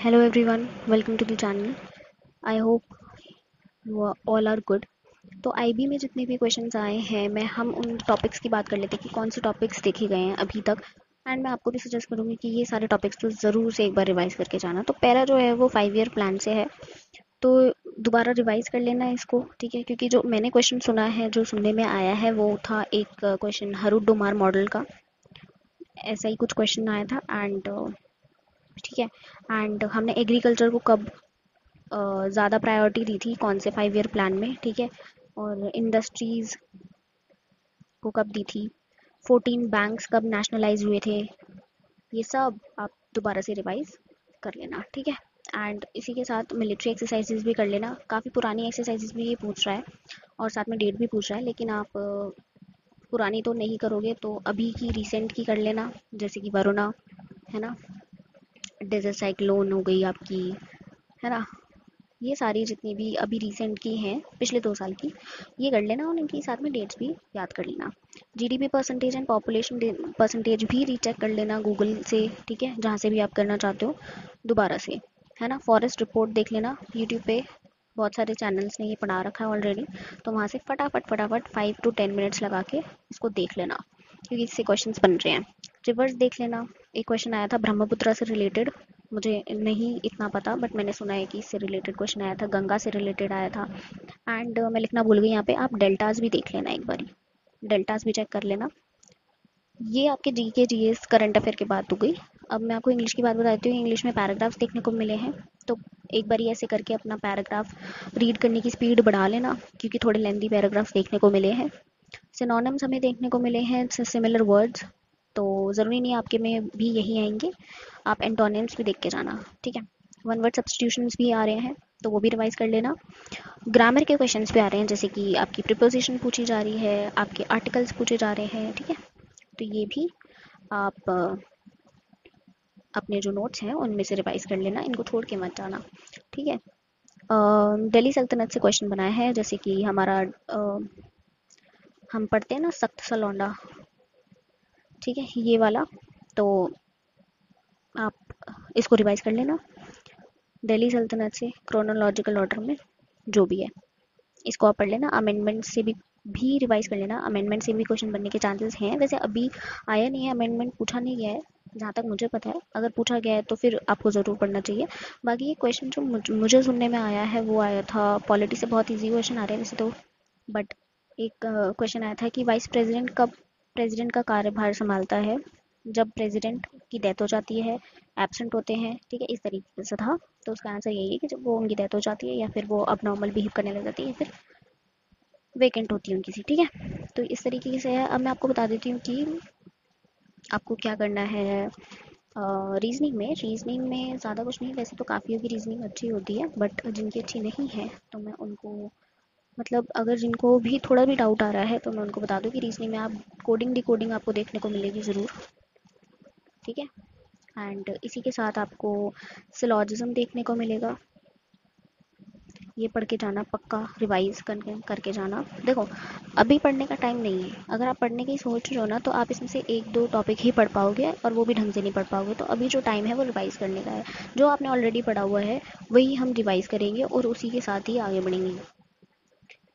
Hello everyone, welcome to the channel. I hope you all are good. तो IB में जितने भी questions आए हैं मैं हम उन टॉपिक्स की बात कर लेते हैं कि कौन से टॉपिक्स देखे गए हैं अभी तक। एंड मैं आपको भी सजेस्ट करूंगी कि ये सारे टॉपिक्स तो ज़रूर से एक बार रिवाइज करके जाना। तो पहला जो है वो 5 ईयर प्लान से है, तो दोबारा रिवाइज कर लेना इसको, ठीक है। क्योंकि जो मैंने क्वेश्चन सुना है, जो सुनने में आया है, वो था एक क्वेश्चन हरूड डोमार मॉडल का, ऐसा ही कुछ क्वेश्चन आया था। एंड ठीक है। एंड हमने एग्रीकल्चर को कब ज़्यादा प्रायोरिटी दी थी, कौन से 5 ईयर प्लान में, ठीक है। और इंडस्ट्रीज़ को कब दी थी, 14 बैंक्स कब नेशनलाइज हुए थे, ये सब आप दोबारा से रिवाइज कर लेना, ठीक है। एंड इसी के साथ मिलिट्री एक्सरसाइजेज भी कर लेना। काफ़ी पुरानी एक्सरसाइजेज भी ये पूछ रहा है और साथ में डेट भी पूछ रहा है, लेकिन आप पुरानी तो नहीं करोगे तो अभी की रिसेंट की कर लेना, जैसे कि वरुणा है ना, डेजर्ट साइक्लोन हो गई आपकी, है ना। ये सारी जितनी भी अभी रिसेंट की हैं पिछले 2 साल की, ये कर लेना और इनके साथ में डेट्स भी याद कर लेना। GDP percentage and population percentage भी रीचेक कर लेना गूगल से, ठीक है, जहाँ से भी आप करना चाहते हो दोबारा से, है ना। फॉरेस्ट रिपोर्ट देख लेना यूट्यूब पे, बहुत सारे चैनल्स ने ये पढ़ा रखा है ऑलरेडी, तो वहाँ से फटाफट फटाफट 5 to 10 मिनट्स लगा के इसको देख लेना, क्योंकि इससे क्वेश्चंस बन रहे हैं। रिवर्स देख लेना। एक क्वेश्चन आया था ब्रह्मपुत्र से रिलेटेड, मुझे नहीं इतना पता बट मैंने सुना है कि इससे रिलेटेड क्वेश्चन आया था, गंगा से रिलेटेड आया था। एंड मैं लिखना भूल गई यहाँ पे, आप डेल्टास भी देख लेना एक बारी, डेल्टास भी चेक कर लेना। ये आपके जीके जीएस करंट अफेयर की बात हो गई। अब मैं आपको इंग्लिश की बात बताती हूँ। इंग्लिश में पैराग्राफ्स देखने को मिले हैं, तो एक बारी ऐसे करके अपना पैराग्राफ रीड करने की स्पीड बढ़ा लेना, क्योंकि थोड़े लेंदी पैराग्राफ्स देखने को मिले हैं। सिनोनिम्स हमें देखने को मिले हैं, सिमिलर वर्ड्स, तो ज़रूरी नहीं आपके में भी यही आएंगे, आप एंटोनिम्स भी देख के जाना, ठीक है। वन वर्ड सब्स्टिट्यूशंस भी आ रहे हैं, तो वो भी रिवाइज कर लेना। ग्रामर के क्वेश्चंस भी आ रहे हैं, जैसे कि आपकी प्रिपोजिशन पूछी जा रही है, आपके आर्टिकल्स पूछे जा रहे हैं, ठीक है। तो ये भी आप अपने जो नोट्स हैं उनमें से रिवाइज कर लेना, इनको छोड़ के मत जाना, ठीक है। दिल्ली सल्तनत से क्वेश्चन बनाया है, जैसे कि हमारा हम पढ़ते हैं ना सख्त सा लौंडा, ठीक है, ये वाला, तो आप इसको रिवाइज कर लेना। दिल्ली सल्तनत से क्रोनोलॉजिकल ऑर्डर में जो भी है इसको आप पढ़ लेना। अमेंडमेंट से भी रिवाइज कर लेना, अमेंडमेंट से भी क्वेश्चन बनने के चांसेस हैं। वैसे अभी आया नहीं है, अमेंडमेंट पूछा नहीं गया है जहाँ तक मुझे पता है। अगर पूछा गया है तो फिर आपको ज़रूर पढ़ना चाहिए। बाकी ये क्वेश्चन जो मुझे सुनने में आया है वो आया था पॉलिटी से, बहुत ईजी क्वेश्चन आ रहे हैं वैसे तो, बट एक क्वेश्चन आया था कि वाइस प्रेसिडेंट कब प्रेसिडेंट का कार्यभार संभालता है, जब प्रेसिडेंट की डेथ हो जाती है, एब्सेंट होते हैं, ठीक है, इस तरीके से था। तो उसका आंसर यही है कि जब वो उनकी डेथ हो जाती है, या फिर वो अब नॉर्मल बिहेव करने लग जाती है, या फिर वेकेंट होती है उनकी सीट, ठीक है। तो इस तरीके से है। अब मैं आपको बता देती हूँ कि आपको क्या करना है। रीजनिंग में ज़्यादा कुछ नहीं, वैसे तो काफ़ियों की रीजनिंग अच्छी होती है, बट जिनकी अच्छी नहीं है तो मैं उनको, मतलब अगर जिनको भी थोड़ा भी डाउट आ रहा है तो मैं उनको बता दूँ कि रीजनिंग में आप कोडिंग डिकोडिंग आपको देखने को मिलेगी ज़रूर, ठीक है। एंड इसी के साथ आपको सिलॉजिज्म देखने को मिलेगा, ये पढ़ के जाना, पक्का रिवाइज करके जाना। देखो, अभी पढ़ने का टाइम नहीं है। अगर आप पढ़ने की सोच रहे हो ना, तो आप इसमें से एक दो टॉपिक ही पढ़ पाओगे, और वो भी ढंग से नहीं पढ़ पाओगे। तो अभी जो टाइम है वो रिवाइज करने का है। जो आपने ऑलरेडी पढ़ा हुआ है वही हम रिवाइज करेंगे और उसी के साथ ही आगे बढ़ेंगे।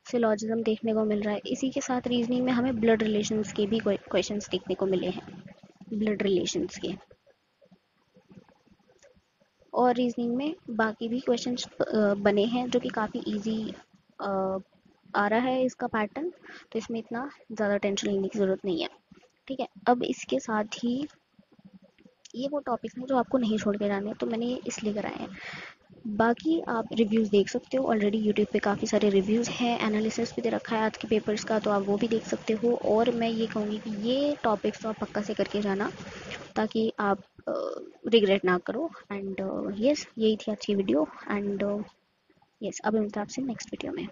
सिलॉजिज्म देखने को मिल रहा है, इसी के साथ रीजनिंग में हमें ब्लड रिलेशंस के भी क्वेश्चंस देखने को मिले हैं, ब्लड रिलेशंस के। और रीजनिंग में बाकी भी क्वेश्चंस बने हैं जो कि काफ़ी इजी आ रहा है इसका पैटर्न, तो इसमें इतना ज़्यादा टेंशन लेने की ज़रूरत नहीं है, ठीक है। अब इसके साथ ही ये वो टॉपिक्स हैं जो आपको नहीं छोड़ के जाने, तो मैंने ये इसलिए कराए हैं। बाकी आप रिव्यूज़ देख सकते हो, ऑलरेडी यूट्यूब पे काफ़ी सारे रिव्यूज़ हैं, एनालिसिस भी दे रखा है आज के पेपर्स का, तो आप वो भी देख सकते हो। और मैं ये कहूँगी कि ये टॉपिक्स तो आप पक्का से करके जाना, ताकि आप रिग्रेट ना करो। एंड यस, यही थी आज की वीडियो। एंड यस, अब मिलते हैं आपसे नेक्स्ट वीडियो में।